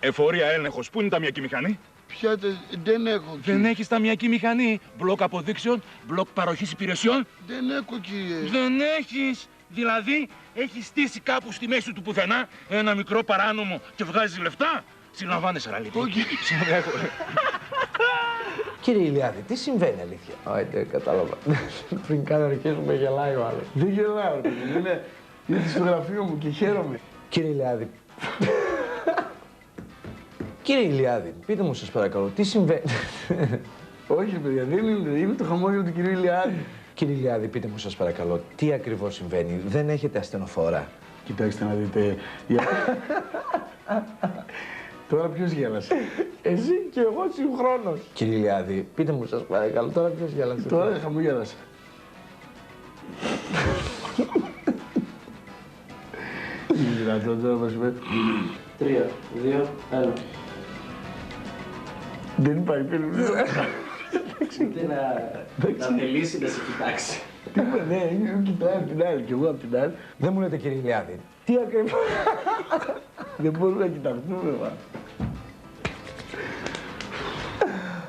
Εφορία έλεγχος. Πού είναι η ταμιακή μηχανή? Δεν έχω, κύριε. Δεν έχεις ταμιακή μηχανή? Μπλοκ αποδείξεων, μπλοκ παροχής υπηρεσιών? Δεν έχω, κύριε. Δεν έχεις. Δηλαδή, έχεις στήσει κάπου στη μέση του πουθενά ένα μικρό παράνομο και βγάζεις λεφτά? Συλλαμβάνεσαι, Ραλίδη. Όχι. Κύριε Ηλιάδη, τι συμβαίνει αλήθεια? Όχι, δεν κατάλαβα. Πριν καν αρχίσουμε γελάει ο άλλος. Δεν γελάω, κύριε. Είναι στο γραφείο μου και χαίρομαι. Κύριε Ηλιάδη. Κύριε Ηλιάδη, πείτε μου σας παρακαλώ, τι συμβαίνει? Όχι, παιδιά, δεν είναι το χαμόγελο του κυρίου Ηλιάδη. Κύριε Ηλιάδη, πείτε μου σας παρακαλώ, τι ακριβώς συμβαίνει? Δεν έχετε ασθενοφόρα? Κοιτάξτε να δείτε. Τώρα ποιος γέλασε? Εσύ και εγώ συγχρόνως. Κύριε Ηλιάδη, πείτε μου σας παρακαλώ, τώρα ποιος γέλασε? Τώρα χαμογέλασε. Είναι δυνατόν τώρα μας είπε. 3, 2, 1. Δεν υπάρχει περίπτωση. Ούτε να θελήσει να σε κοιτάξει. Τι είπα, ναι, κοιτάει απ' την άλλη και εγώ απ' την άλλη. Δεν μου λέτε κύριε Ηλιάδη, τι ακριβώς? Δεν μπορούμε να κοιταχτούμε, μα.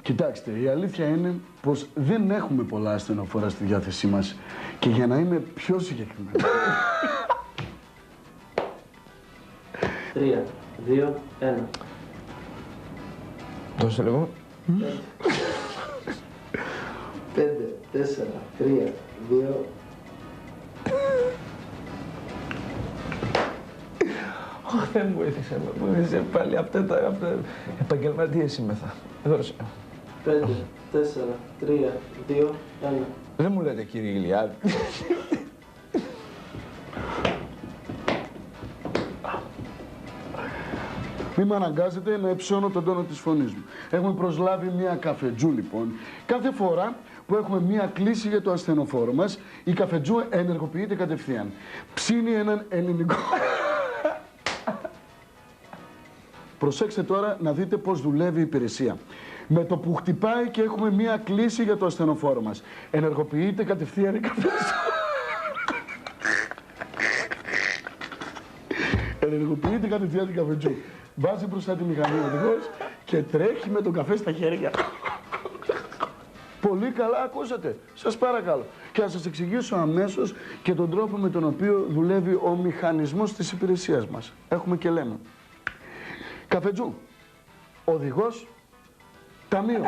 Κοιτάξτε, η αλήθεια είναι πως δεν έχουμε πολλά ασθενοφόρα στη διάθεσή μας και για να είμαι πιο συγκεκριμένο. 3, 2, 1. Δώστε λίγο. 5, 4, 3, 2. Δεν μου βοήθησε, με βοήθησε πάλι αυτά τα επαγγελματίες είμεθα. Δώσε. 5, 4, 3, 2, 1. Δεν μου λέτε κύριε Ηλιάδη. Μη με αναγκάζετε να υψώνω τον τόνο της φωνής μου. Έχουμε προσλάβει μία καφετζού, λοιπόν. Κάθε φορά που έχουμε μία κλίση για το ασθενοφόρο μας, η καφετζού ενεργοποιείται κατευθείαν. Ψήνει έναν ελληνικό... Προσέξτε τώρα να δείτε πώς δουλεύει η υπηρεσία. Με το που χτυπάει και έχουμε μία κλίση για το ασθενοφόρο μας, ενεργοποιείται κατευθείαν η καφετζού. Ενεργοποιείται κατευθείαν την καφετζού. Βάζει μπροστά τη μηχανή ο οδηγός και τρέχει με τον καφέ στα χέρια. Πολύ καλά ακούσατε. Σας παρακαλώ. Και θα σας εξηγήσω αμέσως και τον τρόπο με τον οποίο δουλεύει ο μηχανισμός της υπηρεσίας μας. Έχουμε και λέμε. Καφετζού. Οδηγός. Ταμείο.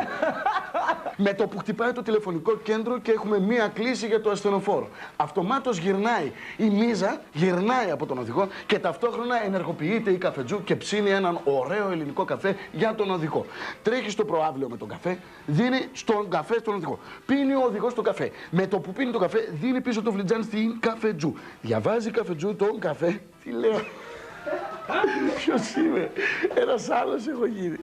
Με το που χτυπάει το τηλεφωνικό κέντρο και έχουμε μία κλίση για το ασθενοφόρο. Αυτομάτως γυρνάει η μίζα, γυρνάει από τον οδηγό και ταυτόχρονα ενεργοποιείται η καφετζού και ψήνει έναν ωραίο ελληνικό καφέ για τον οδηγό. Τρέχει στο προάβλιο με τον καφέ, δίνει στον καφέ στον οδηγό. Πίνει ο οδηγός τον καφέ. Με το που πίνει τον καφέ, δίνει πίσω το φλιτζάν στην καφετζού. Διαβάζει η καφετζού τον καφέ. Τι λέω? Ποιος είμαι? Ένας άλλος έχω γίνει.